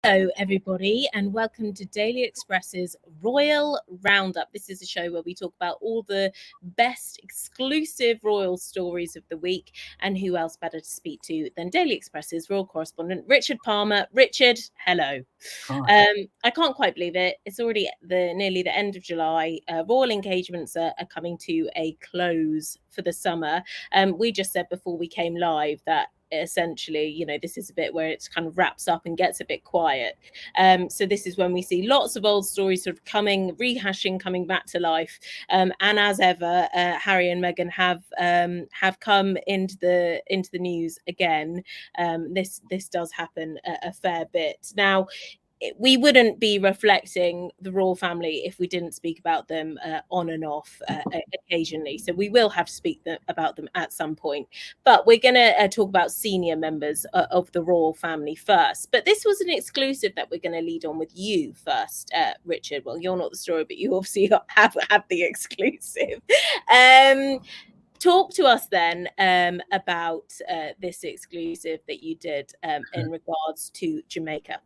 Hello, everybody, and welcome to Daily Express's Royal Roundup. This is a show where we talk about all the best exclusive royal stories of the week, and who else better to speak to than Daily Express's royal correspondent, Richard Palmer. Richard, hello. I can't quite believe it. It's already nearly the end of July. Royal engagements are coming to a close for the summer. We just said before we came live that essentially, this is a bit where it kind of wraps up and gets a bit quiet. So this is when we see lots of old stories sort of rehashing, coming back to life. And as ever, Harry and Meghan have come into the news again. This does happen a fair bit now. We wouldn't be reflecting the royal family if we didn't speak about them on and off occasionally. So we will have to speak about them at some point. But we're going to talk about senior members of the royal family first. But this was an exclusive that we're going to lead on with you first, Richard. Well, you're not the story, but you obviously have had the exclusive. Talk to us then about this exclusive that you did in regards to Jamaica.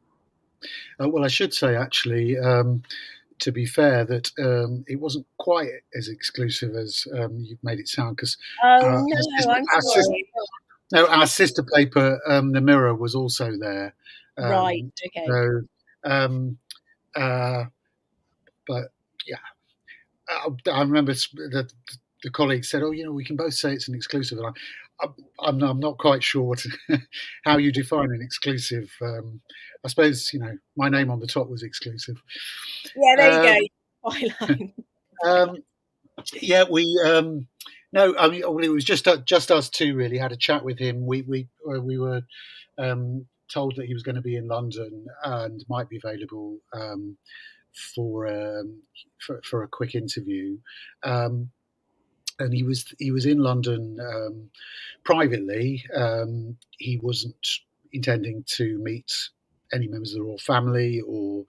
Well, I should say, actually, to be fair, that it wasn't quite as exclusive as you've made it sound, because our sister paper, The Mirror, was also there. Right, okay. So, but yeah, I remember that the colleagues said, "Oh, we can both say it's an exclusive," and I'm not quite sure how you define an exclusive. I suppose my name on the top was exclusive. Yeah, there you go. Byline. Yeah, we no, I mean, it was just us two really. Had a chat with him. We were told that he was going to be in London and might be available for a quick interview. And he was in London privately. He wasn't intending to meet any members of the royal family or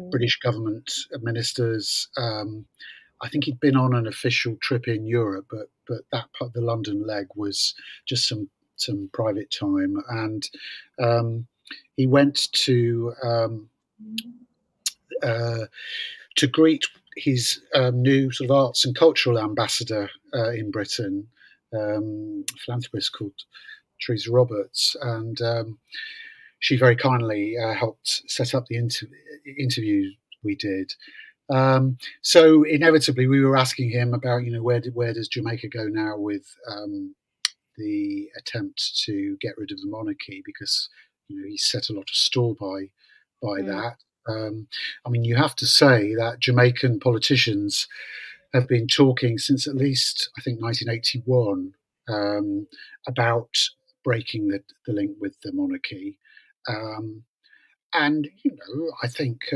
British government ministers. I think he'd been on an official trip in Europe, but that part, the London leg, was just some private time. And he went to greet his new sort of arts and cultural ambassador in Britain, philanthropist called Teresa Roberts, and she very kindly helped set up the interview we did. So inevitably, we were asking him about, where does Jamaica go now with the attempt to get rid of the monarchy, because he set a lot of store by that. I mean, you have to say that Jamaican politicians have been talking since at least, I think, 1981 about breaking the link with the monarchy. And, I think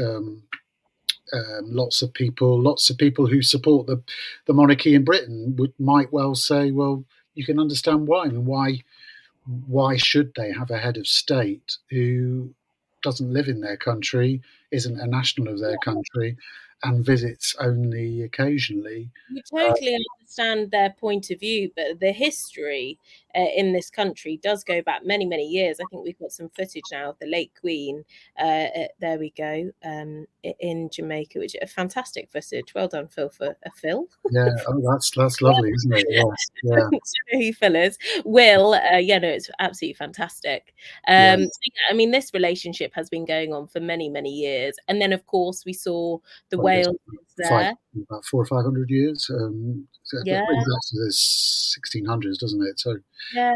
lots of people who support the monarchy in Britain might well say, well, you can understand why. I mean, why should they have a head of state who doesn't live in their country, isn't a national of their country, and visits only occasionally? You totally understand their point of view, but the history in this country does go back many, many years. I think we've got some footage now of the late Queen. There we go, in Jamaica, which is a fantastic footage. Well done, Phil, for a Phil. Yeah, that's lovely, isn't it? Yes, yeah. Who Phil is. Will, it's absolutely fantastic. So I mean, this relationship has been going on for many, many years, and then of course we saw the Wales there. About 400 or 500 years. Yeah, that brings us to the 1600s, doesn't it? So yeah.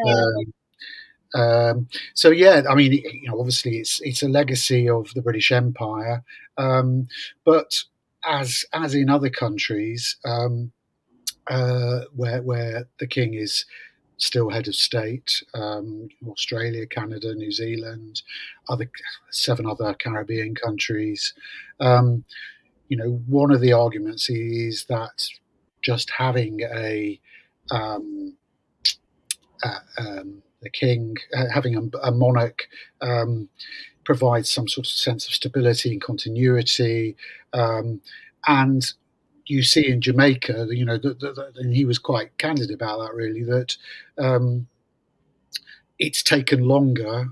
So yeah, I mean, obviously it's a legacy of the British Empire, but as in other countries where the king is still head of state, Australia, Canada, New Zealand, 7 other Caribbean countries. One of the arguments is that just having a king, having a monarch, provides some sort of sense of stability and continuity. And you see in Jamaica, and he was quite candid about that, really, that it's taking longer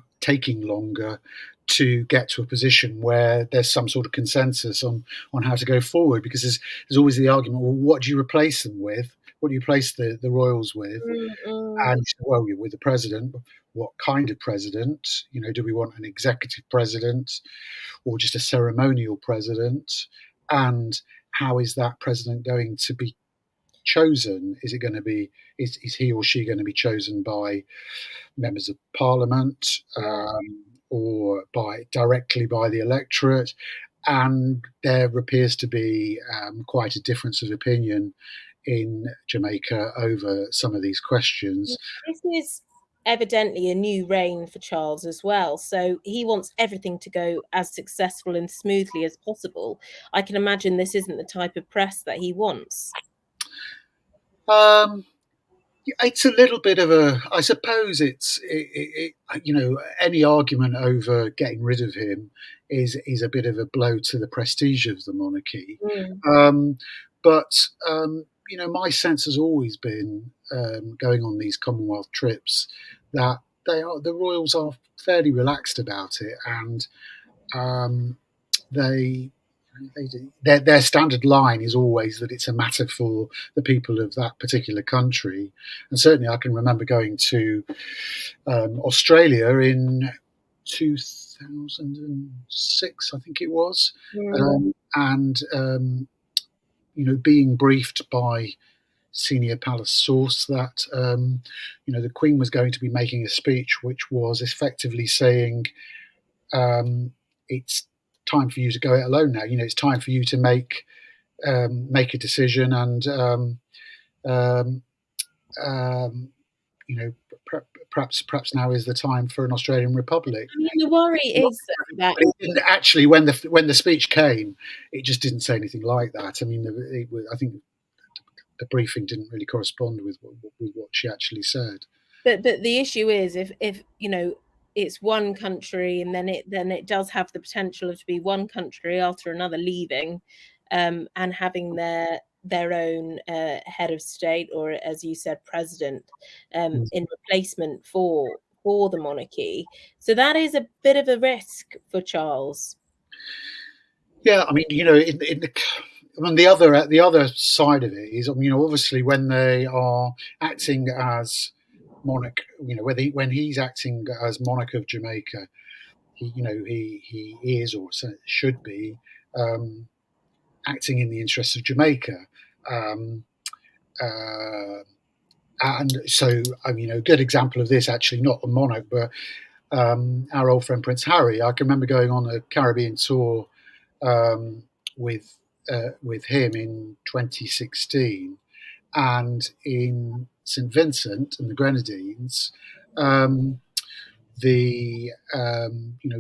to get to a position where there's some sort of consensus on how to go forward, because there's always the argument, well, what do you replace them with? What do you replace the royals with? Mm-mm. And well, you're with the president. What kind of president? Do we want an executive president or just a ceremonial president? And how is that president going to be chosen? Is it going to be is he or she going to be chosen by members of parliament, or directly by the electorate? And there appears to be quite a difference of opinion in Jamaica over some of these questions. This is evidently a new reign for Charles as well. So he wants everything to go as successful and smoothly as possible. I can imagine this isn't the type of press that he wants. Um, it's a little bit of a, I suppose any argument over getting rid of him is a bit of a blow to the prestige of the monarchy. Mm. But my sense has always been, going on these Commonwealth trips, that the royals are fairly relaxed about it, and they their standard line is always that it's a matter for the people of that particular country. And certainly, I can remember going to Australia in 2006, I think it was, and being briefed by senior palace source that the Queen was going to be making a speech which was effectively saying, it's time for you to go it alone now. It's time for you to make a decision, and perhaps now is the time for an Australian republic. I mean, the worry is that But it didn't actually, when the speech came, it just didn't say anything like that. I mean, I think the briefing didn't really correspond with what she actually said. but the issue is if it's one country, and then it does have the potential of to be one country after another leaving, and having their own head of state, or as you said, president, in replacement for the monarchy. So that is a bit of a risk for Charles. Yeah, I mean, the other side of it is, obviously when they are acting as monarch, when he's acting as monarch of Jamaica, he is, or should be, acting in the interests of Jamaica. Um, and so, I mean, a good example of this, actually, not the monarch, but our old friend Prince Harry. I can remember going on a Caribbean tour with him in 2016, and in St Vincent and the Grenadines, the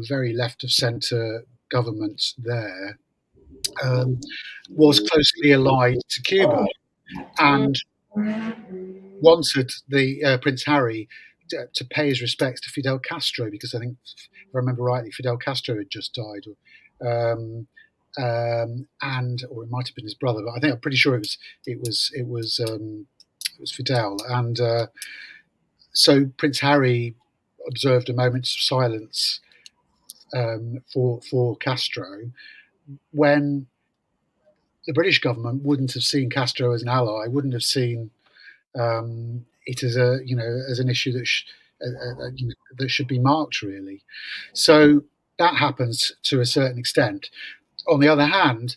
very left of centre government there was closely allied to Cuba, and wanted the Prince Harry to pay his respects to Fidel Castro, because I think, if I remember rightly, Fidel Castro had just died, and or it might have been his brother, but I'm pretty sure it was Fidel, and so Prince Harry observed a moment of silence for Castro, when the British government wouldn't have seen Castro as an ally, wouldn't have seen it as as an issue that should be marked, really. So that happens to a certain extent. On the other hand,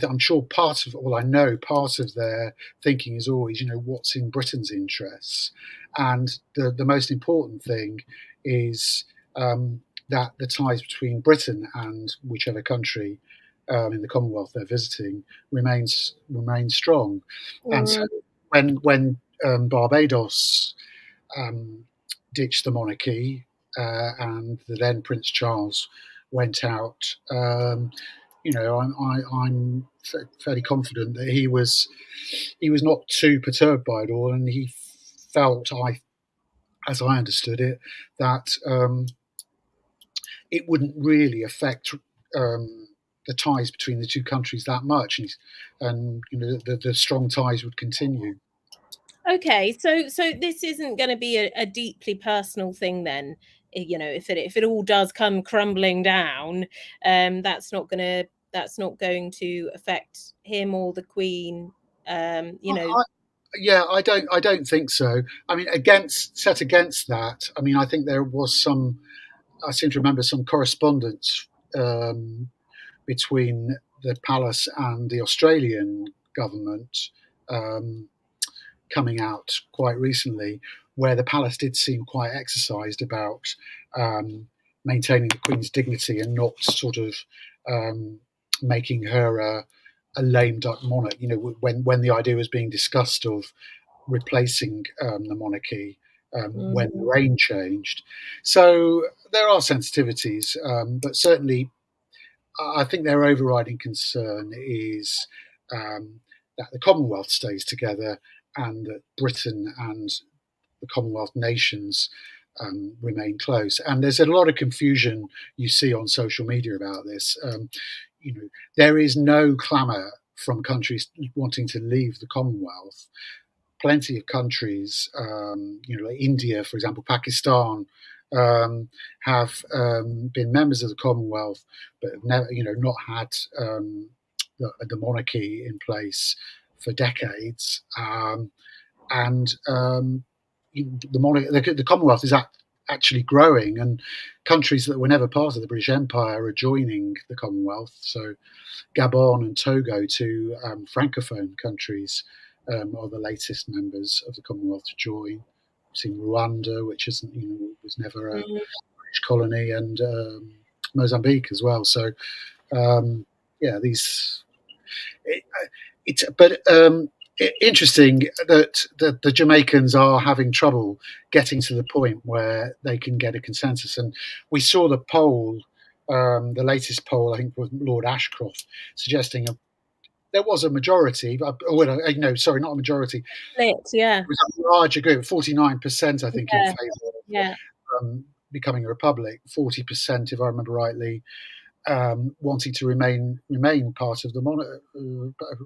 I'm sure I know part of their thinking is always, what's in Britain's interests, and the most important thing is that the ties between Britain and whichever country in the Commonwealth they're visiting remains strong. And so when Barbados ditched the monarchy, and the then Prince Charles went out, I'm fairly confident that he was not too perturbed by it all, and he felt, as I understood it, that it wouldn't really affect the ties between the two countries that much, and the strong ties would continue. Okay, so this isn't going to be a deeply personal thing then. if it all does come crumbling down, that's not going to affect him or the Queen. Yeah, I don't think so. I mean, set against that, I mean, I think there was some. I seem to remember some correspondence between the palace and the Australian government um, coming out quite recently, where the palace did seem quite exercised about maintaining the Queen's dignity and not sort of making her a lame duck monarch. When the idea was being discussed of replacing the monarchy when the reign changed. So there are sensitivities, but certainly I think their overriding concern is that the Commonwealth stays together and that Britain and the Commonwealth nations remain close. And there's a lot of confusion you see on social media about this. There is no clamour from countries wanting to leave the Commonwealth. Plenty of countries, like India, for example, Pakistan, have been members of the Commonwealth, but have never, not had the monarchy in place for decades. And the Commonwealth is actually growing, and countries that were never part of the British Empire are joining the Commonwealth. So Gabon and Togo, two francophone countries, are the latest members of the Commonwealth to join. We've seen Rwanda, which was never a British colony, and Mozambique as well. So yeah, these. Interesting that the Jamaicans are having trouble getting to the point where they can get a consensus. And we saw the poll, the latest poll, I think, was Lord Ashcroft, suggesting there was a majority, sorry, not a majority. Yeah. It was a large agreement, 49%, I think, in favour of becoming a republic, 40%, if I remember rightly, wanting to remain part of the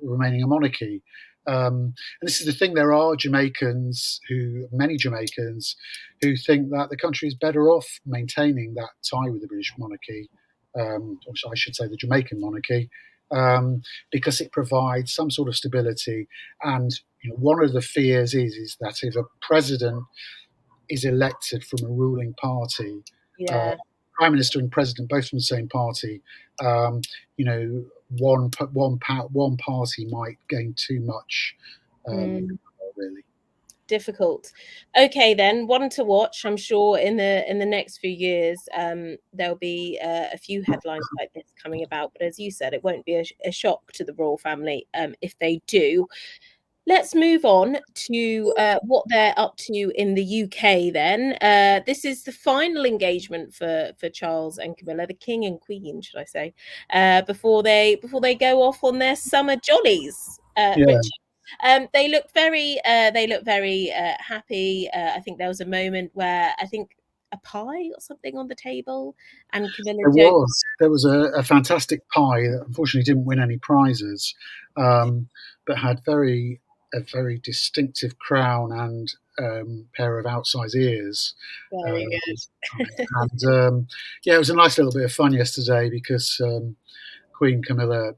remaining a monarchy. And this is the thing: there are many Jamaicans, who think that the country is better off maintaining that tie with the British monarchy, or I should say, the Jamaican monarchy, because it provides some sort of stability. And one of the fears is that if a president is elected from a ruling party, prime minister and president both from the same party, one party might gain too much. Really difficult. Okay, then, one to watch. I'm sure in the next few years, there'll be a few headlines like this coming about. But as you said, it won't be a shock to the royal family if they do. Let's move on to what they're up to in the UK then. This is the final engagement for Charles and Camilla, the King and Queen, should I say, before they go off on their summer jollies. Richard. They look very happy. I think there was a moment where I think a pie or something on the table, and Camilla there was a fantastic pie that unfortunately didn't win any prizes, but had a very distinctive crown and pair of outsized ears. Very good. And it was a nice little bit of fun yesterday because Queen Camilla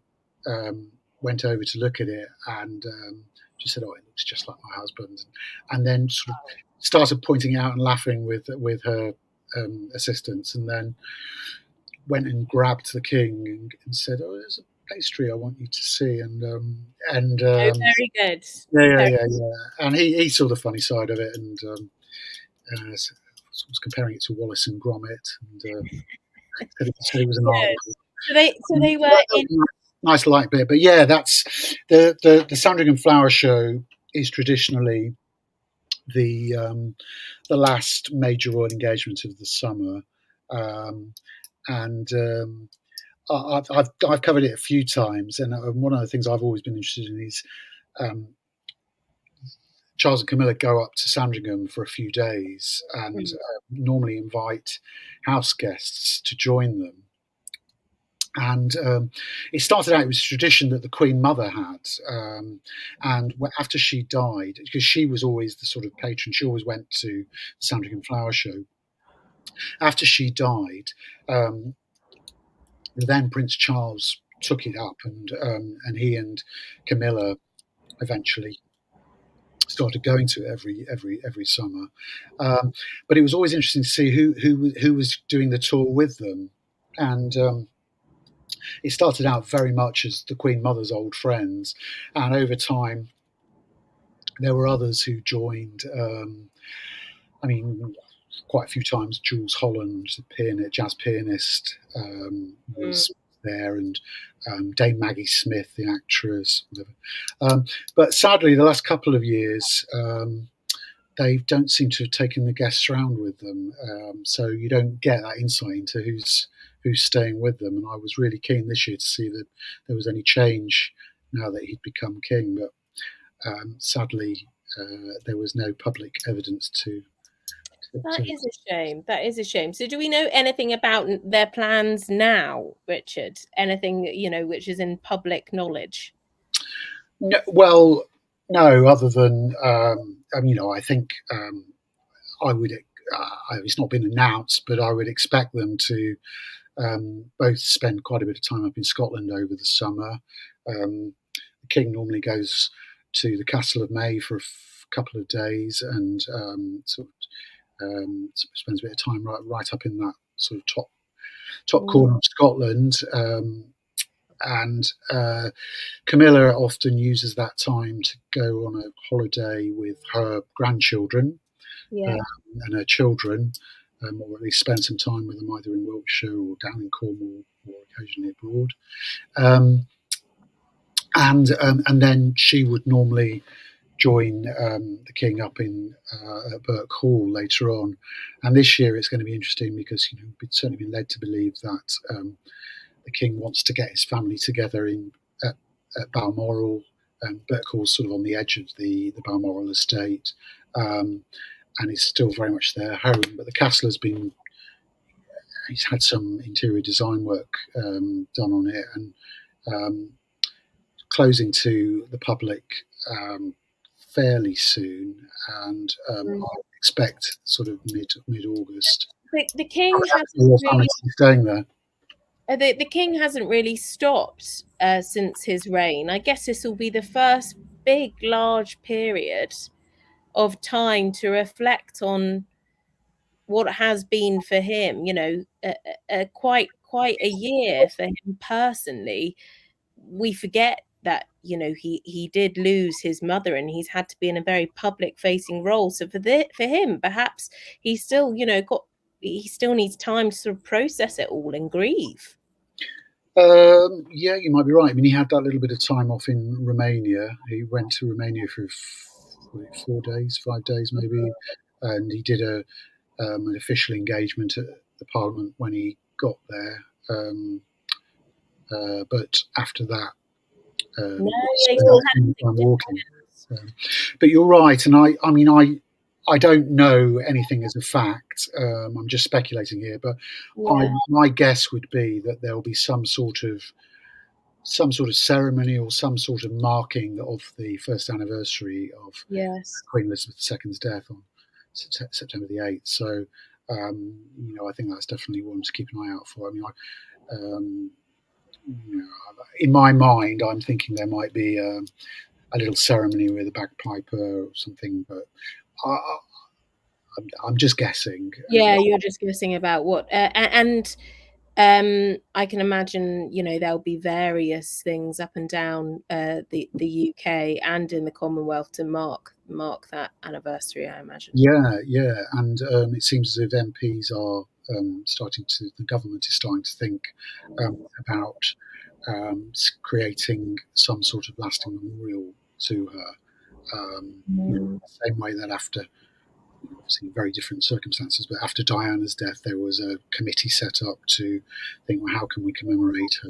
went over to look at it and she said, "Oh, it looks just like my husband," and then sort of started pointing out and laughing with her assistants, and then went and grabbed the king and said, "Oh, there's a pastry I want you to see," very good. Yeah. And he saw the funny side of it, and was comparing it to Wallace and Gromit, and said it was an art. So they were in. Nice light bit, but yeah, that's the Sandringham Flower Show is traditionally the last major royal engagement of the summer, and I've covered it a few times, and one of the things I've always been interested in is Charles and Camilla go up to Sandringham for a few days and normally invite house guests to join them. And it started out, it was a tradition that the Queen Mother had. And after she died, because she was always the sort of patron, she always went to the Sandringham Flower Show. After she died, then Prince Charles took it up, and he and Camilla eventually started going to it every summer. But it was always interesting to see who was doing the tour with them, and it started out very much as the Queen Mother's old friends, and over time there were others who joined. I mean, quite a few times Jules Holland, the jazz pianist, Mm. was there, and Dame Maggie Smith, the actress, whatever. But sadly, the last couple of years, they don't seem to have taken the guests around with them, so you don't get that insight into who's staying with them. And I was really keen this year to see that there was any change now that he'd become king, but sadly, there was no public evidence to. That is a shame. That is a shame. So, do we know anything about their plans now, Richard? Anything, which is in public knowledge? No, well, no, other than I think I would. It's not been announced, but I would expect them to both spend quite a bit of time up in Scotland over the summer. The king normally goes to the Castle of May for a couple of days, and spends a bit of time right up in that sort of top corner of Scotland. And Camilla often uses that time to go on a holiday with her grandchildren, and her children, or at least spend some time with them either in Wiltshire or down in Cornwall or occasionally abroad. And then she would normally join the king up at Burke Hall later on. And this year it's going to be interesting because we've certainly been led to believe that the king wants to get his family together at Balmoral. Burke Hall's sort of on the edge of the Balmoral estate, and it's still very much their home. But the castle he's had some interior design work done on it, and closing to the public fairly soon, and I expect sort of mid August. The king staying there. The king hasn't really stopped since his reign. I guess this will be the first big, large period of time to reflect on what has been for him. Quite a year for him personally. We forget that he did lose his mother, and he's had to be in a very public facing role. So for him, perhaps he still he still needs time to sort of process it all and grieve. Yeah, you might be right. I mean, he had that little bit of time off in Romania. He went to Romania for 5 days maybe, and he did an official engagement at the Parliament when he got there. But after that, walking. But you're right, and I don't know anything as a fact. I'm just speculating here, but my guess would be that there'll be some sort of ceremony or some sort of marking of the first anniversary of Queen Elizabeth II's death on September the 8th. So, I think that's definitely one to keep an eye out for. I mean, in my mind, I'm thinking there might be a little ceremony with a bagpiper or something, but I'm just guessing. Yeah, you're just guessing about what, and I can imagine, there'll be various things up and down the UK and in the Commonwealth to mark that anniversary, I imagine. Yeah, and it seems as if MPs are the government is starting to think about creating some sort of lasting memorial to her. The same way that after, obviously very different circumstances, but after Diana's death, there was a committee set up to think, well, how can we commemorate her?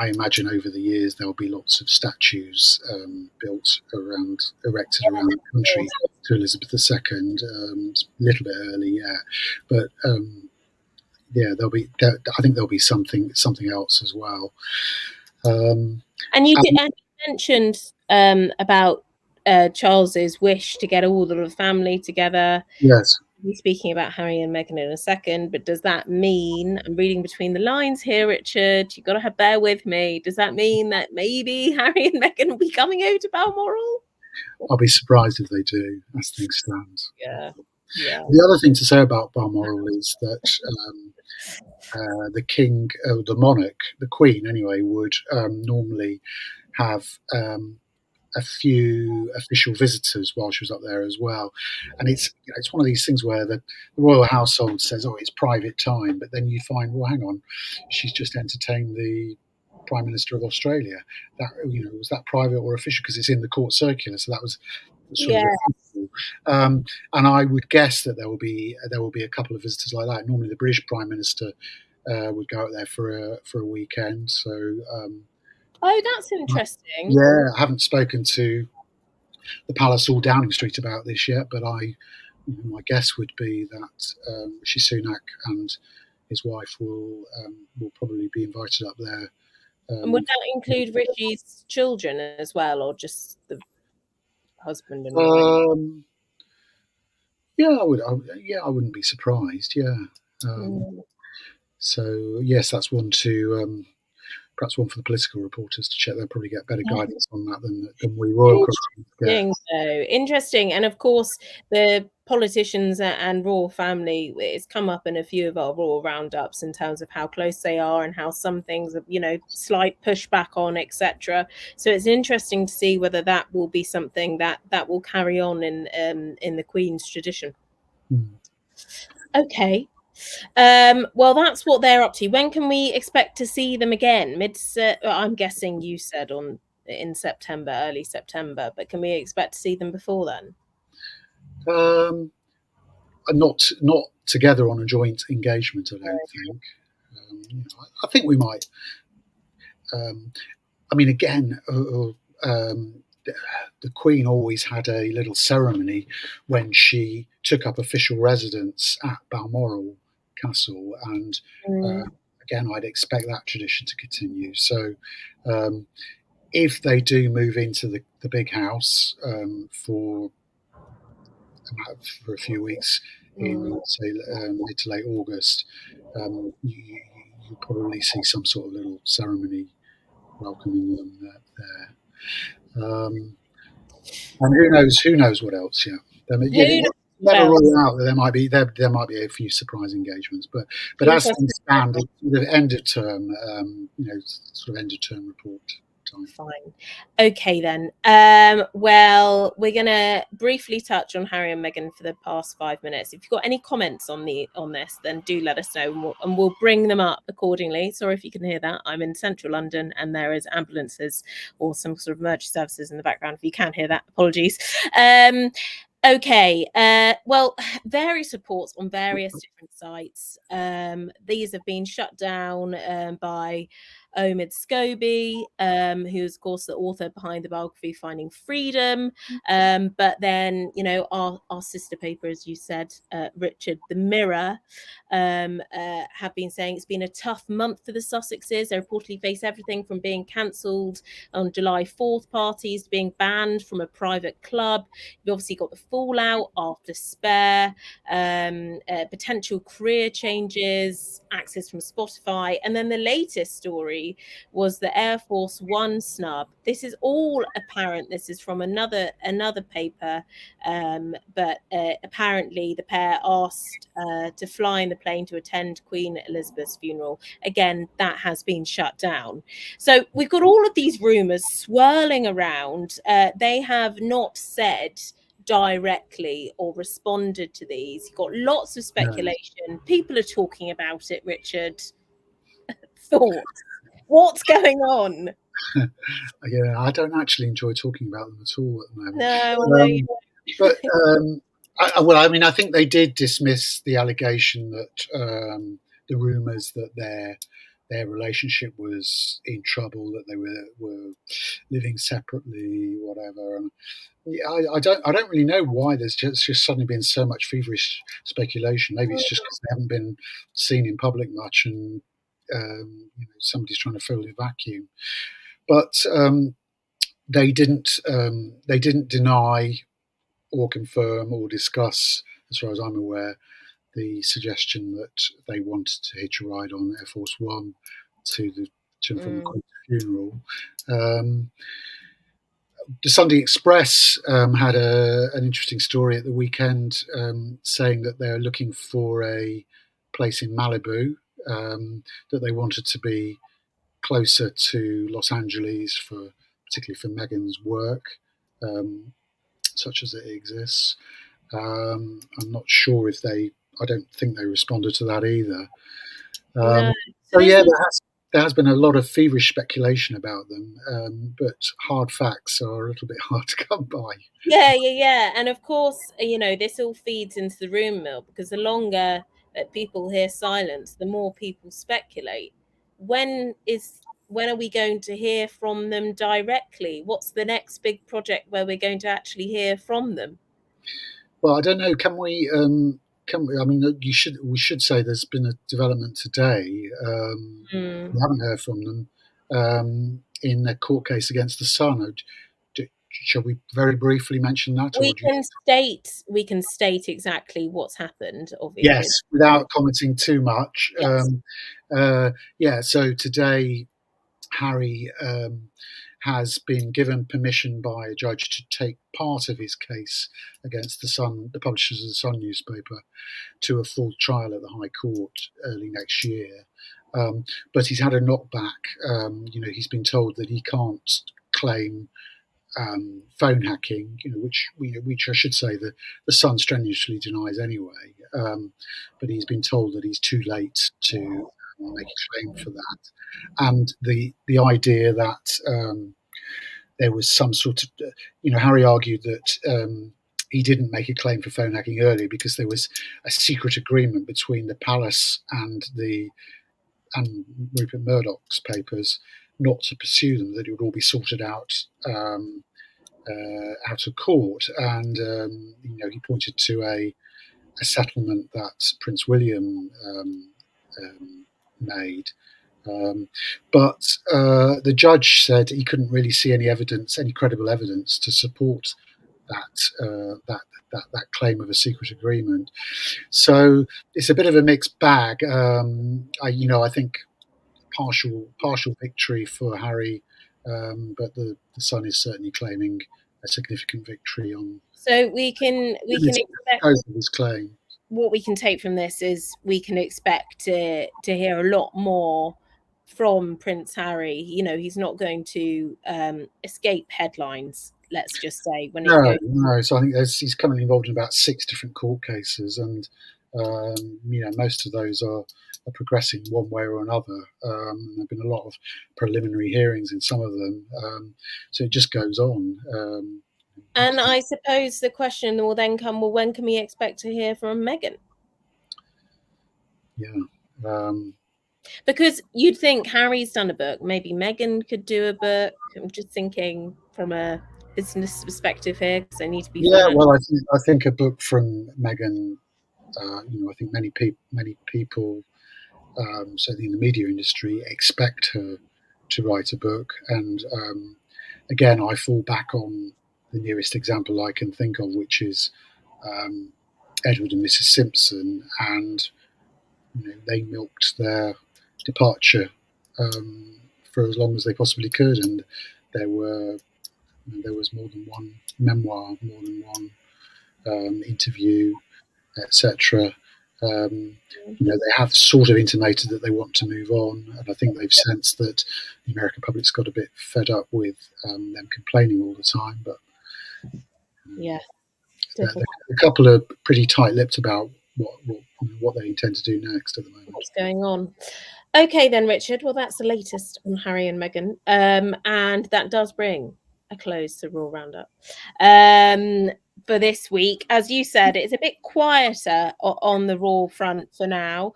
I imagine over the years there'll be lots of statues erected around the country to Elizabeth II. A little bit early, but I think there'll be something else as well. And you mentioned about Charles's wish to get all of the family together. Yes. We'll be speaking about Harry and Meghan in a second, but does that mean, I'm reading between the lines here, Richard, you've got to bear with me. Does that mean that maybe Harry and Meghan will be coming over to Balmoral? I'll be surprised if they do, as things stand. Yeah, yeah. The other thing to say about Balmoral is that the king, the monarch, the queen anyway, would normally have a few official visitors while she was up there as well. And it's one of these things where the royal household says, "Oh, it's private time," but then you find, well, hang on, she's just entertained the Prime Minister of Australia. That was that private or official? Because it's in the court circular, so that was sort of Yeah. official. And I would guess that there will be a couple of visitors like that. Normally, the British Prime Minister would go out there for a weekend. So Oh, that's interesting. yeah, I haven't spoken to the Palace or Downing Street about this yet, but my guess would be that Rishi Sunak and his wife will probably be invited up there. And would that include Richie's children as well, or just the husband and wife? Yeah, I wouldn't be surprised. Yeah. Mm. So yes, that's one to perhaps one for the political reporters to check. They'll probably get better guidance on that than we royal crossings get. Interesting. And of course, the politicians and royal family, it's come up in a few of our royal roundups in terms of how close they are and how some things are, slight pushback on, etc. So it's interesting to see whether that will be something that will carry on in the Queen's tradition. Okay. Well, that's what they're up to. When can we expect to see them again? I'm guessing you said in September, early September, but can we expect to see them before then? Not together on a joint engagement, I don't think. I think we might. I mean, again, the Queen always had a little ceremony when she took up official residence at Balmoral Castle, and again, I'd expect that tradition to continue. So, if they do move into the big house for a few weeks in, say, mid to late August, you probably see some sort of little ceremony welcoming them there. And who knows what else? Yeah, never rule out that there might be a few surprise engagements, but as things stand, it's the end of term, sort of end of term report time. Fine. Okay then. Well, we're gonna briefly touch on Harry and Meghan for the past 5 minutes. If you've got any comments on this, then do let us know, and we'll bring them up accordingly. Sorry if you can hear that. I'm in central London, and there is ambulances or some sort of emergency services in the background. If you can hear that, apologies. Okay. Well, various reports on various different sites. These have been shut down by Omid Scobie, who is, of course, the author behind the biography Finding Freedom. But then, our sister paper, as you said, Richard, The Mirror, have been saying it's been a tough month for the Sussexes. They reportedly face everything from being cancelled on July 4th parties to being banned from a private club. You've obviously got the fallout after Spare, potential career changes, access from Spotify, and then the latest story was the Air Force One snub. This is all apparent. This is from another paper, but apparently the pair asked to fly in the plane to attend Queen Elizabeth's funeral. Again, that has been shut down. So we've got all of these rumours swirling around. They have not said directly or responded to these. You've got lots of speculation. People are talking about it, Richard. Thoughts? What's going on? Yeah, I don't actually enjoy talking about them at all at the moment. No, but I think they did dismiss the allegation that the rumours that their relationship was in trouble, that they were living separately, whatever. And I don't really know why there's just suddenly been so much feverish speculation. Maybe it's just because they haven't been seen in public much, and somebody's trying to fill the vacuum. But they didn't deny or confirm or discuss, as far as I'm aware, the suggestion that they wanted to hitch a ride on Air Force One to and from the Mm. Queen's funeral. Um, the Sunday Express had an interesting story at the weekend, saying that they're looking for a place in Malibu, that they wanted to be closer to Los Angeles, for particularly for Meghan's work, um, such as it exists. I'm not sure if they. I don't think they responded to that either. No. Um, So so there's yeah, there has been a lot of feverish speculation about them, but hard facts are a little bit hard to come by. yeah. And of course, this all feeds into the rumor mill, because the longer that people hear silence, the more people speculate. When are we going to hear from them directly? What's the next big project where we're going to actually hear from them? Well, I don't know. Can we? Can we? I mean, we should say there's been a development today. We Mm. haven't heard from them in a court case against the Sun. Shall we very briefly mention that, or We do you? can state exactly what's happened, obviously. Yes, without commenting too much. Yes. Yeah. So today, Harry has been given permission by a judge to take part of his case against the Sun, the publishers of the Sun newspaper, to a full trial at the High Court early next year. But he's had a knockback. He's been told that he can't claim phone hacking, which I should say the Sun strenuously denies anyway. But he's been told that he's too late to make a claim for that, and the idea that there was some sort of, Harry argued that he didn't make a claim for phone hacking earlier because there was a secret agreement between the palace and Rupert Murdoch's papers not to pursue them; that it would all be sorted out. Out of court, and he pointed to a settlement that Prince William made, but the judge said he couldn't really see any evidence, any credible evidence, to support that claim of a secret agreement. So it's a bit of a mixed bag. I think partial victory for Harry, but the Sun is certainly claiming a significant victory on So we can expect, both of his claim. what we can take from this is we can expect to hear a lot more from Prince Harry. He's not going to escape headlines, let's just say, when it No, goes. no. So I think he's currently involved in about 6 different court cases, and most of those are progressing one way or another. There have been a lot of preliminary hearings in some of them, so it just goes on. And I suppose the question will then come, well, when can we expect to hear from Meghan? Yeah. Because you'd think Harry's done a book, maybe Meghan could do a book. I'm just thinking from a business perspective here, because they need to be Yeah, financial. well, I think a book from Meghan. I think many people, certainly in the media industry, expect her to write a book. And again, I fall back on the nearest example I can think of, which is um, Edward and Mrs. Simpson, and they milked their departure for as long as they possibly could, and there were there was more than one memoir, more than one interview, etc. They have sort of intimated that they want to move on, and I think they've sensed that the American public's got a bit fed up with them complaining all the time. But Yeah, they're difficult. a couple are pretty tight-lipped about what they intend to do next at the moment. What's going on? Okay, then, Richard. Well, that's the latest on Harry and Meghan, and that does bring a close to Raw Roundup for this week. As you said, it's a bit quieter on the Raw front for now.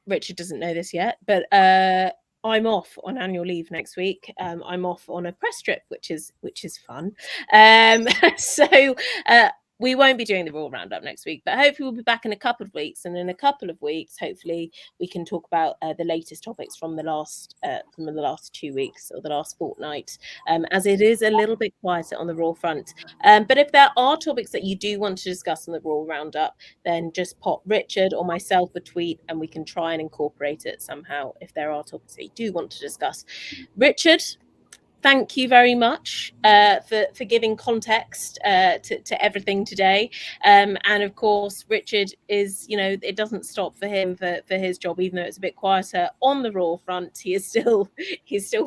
Richard doesn't know this yet, but I'm off on annual leave next week. I'm off on a press trip, which is fun. So we won't be doing the Raw Roundup next week, but hopefully we'll be back in a couple of weeks. And in a couple of weeks, hopefully we can talk about the latest topics from the last 2 weeks or the last fortnight, as it is a little bit quieter on the Raw front. But if there are topics that you do want to discuss on the Raw Roundup, then just pop Richard or myself a tweet, and we can try and incorporate it somehow if there are topics that you do want to discuss. Richard, thank you very much for giving context to everything today. And of course, Richard is, it doesn't stop for him for his job, even though it's a bit quieter on the Raw front. He's still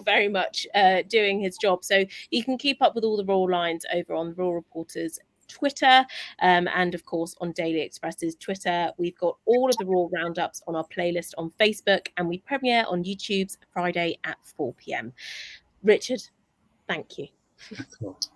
very much doing his job. So you can keep up with all the Raw lines over on Raw Reporters Twitter, and of course on Daily Express's Twitter. We've got all of the Raw roundups on our playlist on Facebook, and we premiere on YouTube's Friday at 4 p.m. Richard, thank you. Thanks a lot.